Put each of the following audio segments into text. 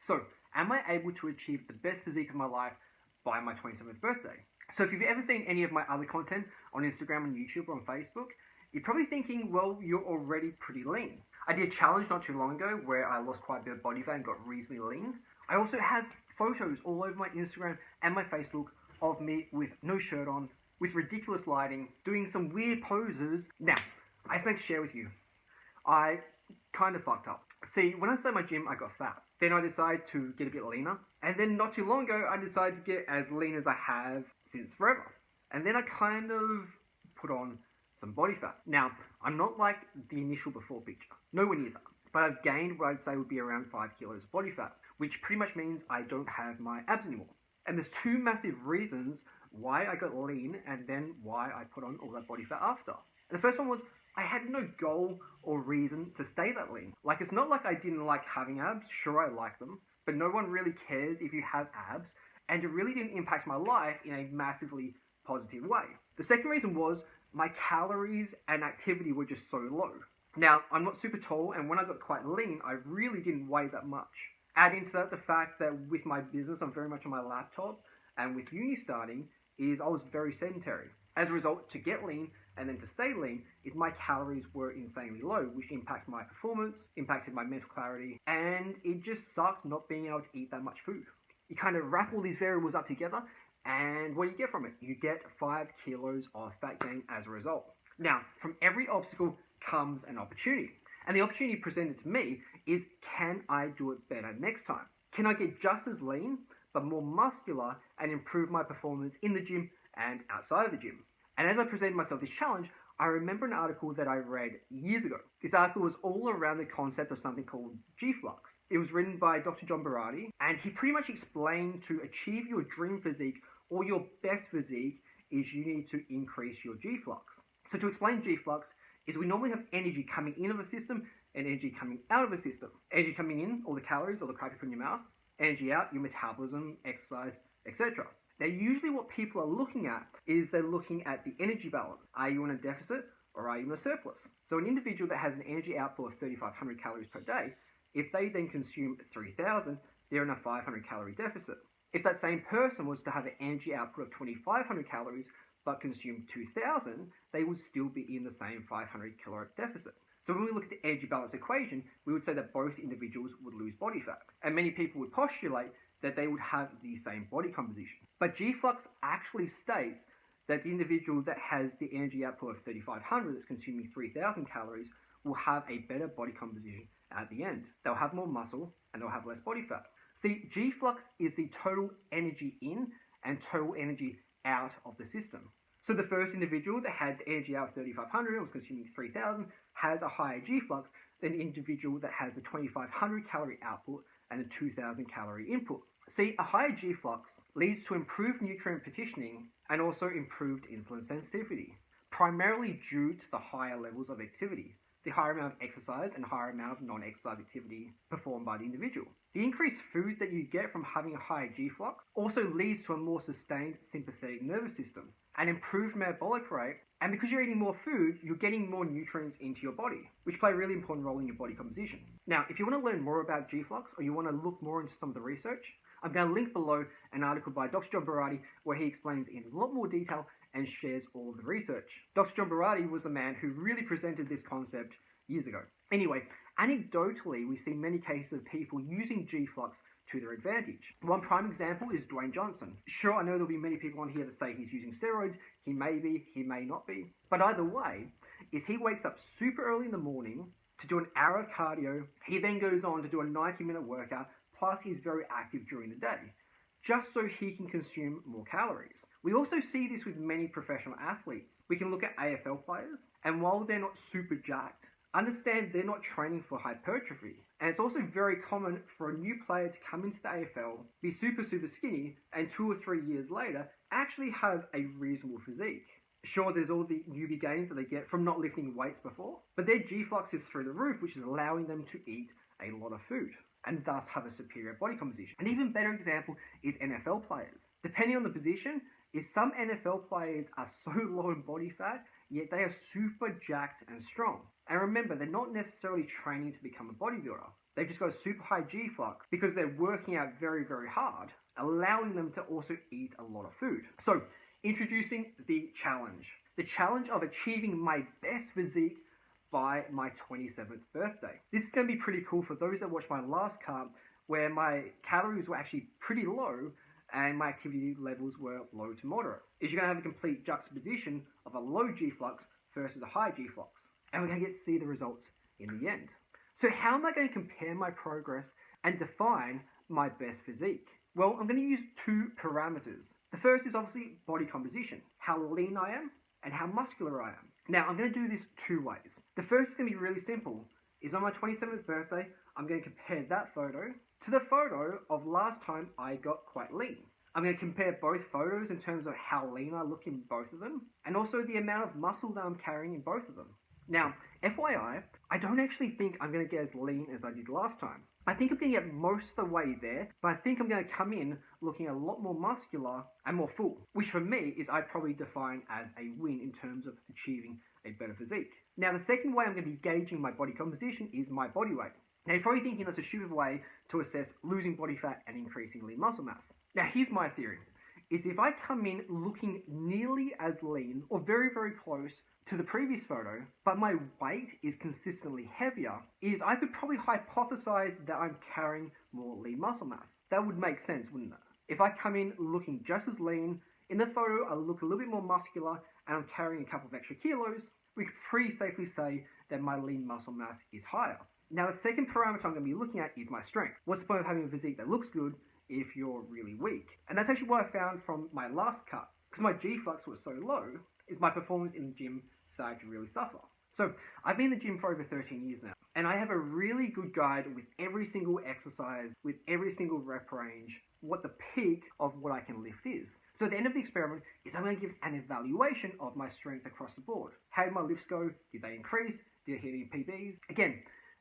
So, am I able to achieve the best physique of my life by my 27th birthday? So if you've ever seen any of my other content on Instagram and YouTube or on Facebook, you're probably thinking, well, you're already pretty lean. I did a challenge not too long ago where I lost quite a bit of body fat and got reasonably lean. I also have photos all over my Instagram and my Facebook of me with no shirt on, with ridiculous lighting, doing some weird poses. Now, I just like to share with you, I kind of fucked up. See, when I started my gym, I got fat. Then I decided to get a bit leaner. And then not too long ago, I decided to get as lean as I have since forever. And then I kind of put on some body fat. Now, I'm not like the initial before picture. Nowhere near that. But I've gained what I'd say would be around 5 kilos of body fat, which pretty much means I don't have my abs anymore. And there's two massive reasons why I got lean and then why I put on all that body fat after. And the first one was I had no goal or reason to stay that lean. Like, it's not like I didn't like having abs. Sure, I like them. But no one really cares if you have abs. And it really didn't impact my life in a massively positive way. The second reason was my calories and activity were just so low. Now, I'm not super tall, and when I got quite lean, I really didn't weigh that much. Add into that the fact that with my business, I'm very much on my laptop, and with uni starting, is I was very sedentary. As a result, to get lean and then to stay lean, is my calories were insanely low, which impacted my performance, impacted my mental clarity, and it just sucked not being able to eat that much food. You kind of wrap all these variables up together, and what do you get from it? You get 5 kilos of fat gain as a result. Now, from every obstacle comes an opportunity. And the opportunity presented to me is, can I do it better next time? Can I get just as lean, but more muscular, and improve my performance in the gym and outside of the gym? And as I presented myself this challenge, I remember an article that I read years ago. This article was all around the concept of something called G-Flux. It was written by Dr. John Berardi, and he pretty much explained to achieve your dream physique or your best physique is you need to increase your G-Flux. So to explain G-Flux, is we normally have energy coming in of a system and energy coming out of a system. Energy coming in, all the calories, all the crap you put in your mouth. Energy out, your metabolism, exercise, etc. Now, usually what people are looking at is they're looking at the energy balance. Are you in a deficit or are you in a surplus? So an individual that has an energy output of 3,500 calories per day, if they then consume 3,000, they're in a 500 calorie deficit. If that same person was to have an energy output of 2,500 calories but consume 2,000, they would still be in the same 500 caloric deficit. So when we look at the energy balance equation, we would say that both individuals would lose body fat. And many people would postulate that they would have the same body composition. But G-Flux actually states that the individual that has the energy output of 3,500 that's consuming 3,000 calories will have a better body composition at the end. They'll have more muscle and they'll have less body fat. See, G-Flux is the total energy in and total energy out of the system. So the first individual that had the energy out of 3,500 and was consuming 3,000 has a higher G-Flux than the individual that has the 2,500 calorie output and the 2,000 calorie input. See, a higher G-Flux leads to improved nutrient partitioning and also improved insulin sensitivity, primarily due to the higher levels of activity, the higher amount of exercise and higher amount of non-exercise activity performed by the individual. The increased food that you get from having a higher G-Flux also leads to a more sustained sympathetic nervous system, an improved metabolic rate, and because you're eating more food, you're getting more nutrients into your body, which play a really important role in your body composition. Now, if you want to learn more about G-Flux or you want to look more into some of the research, I'm going to link below an article by Dr. John Berardi where he explains in a lot more detail and shares all of the research. Dr. John Berardi was the man who really presented this concept years ago. Anyway, anecdotally, we see many cases of people using G-Flux to their advantage. One prime example is Dwayne Johnson. Sure, I know there'll be many people on here that say he's using steroids. He may be, he may not be. But either way, is he wakes up super early in the morning to do an hour of cardio. He then goes on to do a 90-minute workout, plus he's very active during the day, just so he can consume more calories. We also see this with many professional athletes. We can look at AFL players, and while they're not super jacked, understand they're not training for hypertrophy. And it's also very common for a new player to come into the AFL, be super skinny, and 2 or 3 years later, actually have a reasonable physique. Sure, there's all the newbie gains that they get from not lifting weights before, but their G-Flux is through the roof, which is allowing them to eat a lot of food, and thus have a superior body composition. An even better example is NFL players. Depending on the position, is some NFL players are so low in body fat, yet they are super jacked and strong. And remember, they're not necessarily training to become a bodybuilder. they've just got a super high G-Flux because they're working out very, very hard, allowing them to also eat a lot of food. So, introducing the challenge. The challenge of achieving my best physique by my 27th birthday. This is going to be pretty cool for those that watched my last carb, where my calories were actually pretty low and my activity levels were low to moderate. Is you're going to have a complete juxtaposition of a low G-Flux versus a high G-Flux. And we're going to get to see the results in the end. So how am I going to compare my progress and define my best physique? Well, I'm going to use two parameters. The first is obviously body composition, how lean I am and how muscular I am. Now, I'm going to do this two ways. The first is going to be really simple, is on my 27th birthday, I'm going to compare that photo to the photo of last time I got quite lean. I'm going to compare both photos in terms of how lean I look in both of them, and also the amount of muscle that I'm carrying in both of them. Now, FYI, I don't actually think I'm going to get as lean as I did last time. I think I'm going to get most of the way there, but I think I'm going to come in looking a lot more muscular and more full, which for me is I'd probably define as a win in terms of achieving a better physique. Now, the second way I'm going to be gauging my body composition is my body weight. Now, you're probably thinking that's a stupid way to assess losing body fat and increasing lean muscle mass. Now, here's my theory, is if I come in looking nearly as lean or very, very close to the previous photo, but my weight is consistently heavier, is I could probably hypothesize that I'm carrying more lean muscle mass. That would make sense, wouldn't it? If I come in looking just as lean, in the photo I look a little bit more muscular and I'm carrying a couple of extra kilos, we could pretty safely say that my lean muscle mass is higher. Now, the second parameter I'm going to be looking at is my strength. What's the point of having a physique that looks good if you're really weak? And that's actually what I found from my last cut. Because my G-Flux was so low, is my performance in the gym started to really suffer. So I've been in the gym for over 13 years now, and I have a really good guide with every single exercise, with every single rep range, what the peak of what I can lift is. So at the end of the experiment is I'm going to give an evaluation of my strength across the board. How did my lifts go? Did they increase? Did I hit any PBs? Again,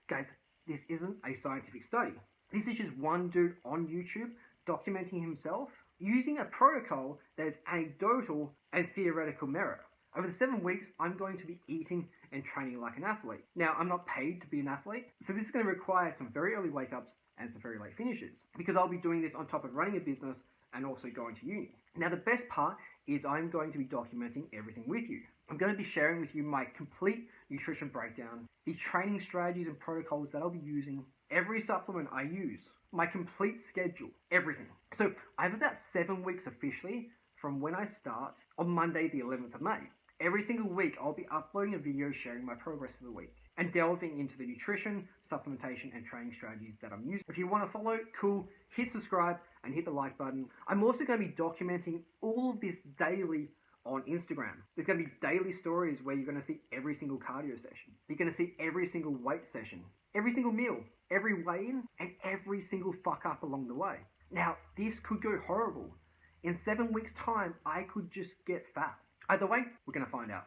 guys, this isn't a scientific study. This is just one dude on YouTube documenting himself using a protocol that is anecdotal and theoretical merit. Over the 7 weeks, I'm going to be eating and training like an athlete. Now, I'm not paid to be an athlete, so this is going to require some very early wake-ups and some very late finishes, because I'll be doing this on top of running a business and also going to uni. Now, the best part is I'm going to be documenting everything with you. I'm going to be sharing with you my complete nutrition breakdown, the training strategies and protocols that I'll be using, every supplement I use, my complete schedule, everything. So I have about 7 weeks officially from when I start on Monday, the 11th of May. Every single week, I'll be uploading a video sharing my progress for the week and delving into the nutrition, supplementation, and training strategies that I'm using. If you want to follow, cool, hit subscribe and hit the like button. I'm also going to be documenting all of this daily on Instagram. There's going to be daily stories where you're going to see every single cardio session. You're going to see every single weight session, every single meal, every weigh-in, and every single fuck up along the way. Now, this could go horrible. In 7 weeks' time, I could just get fat. Either way, we're going to find out.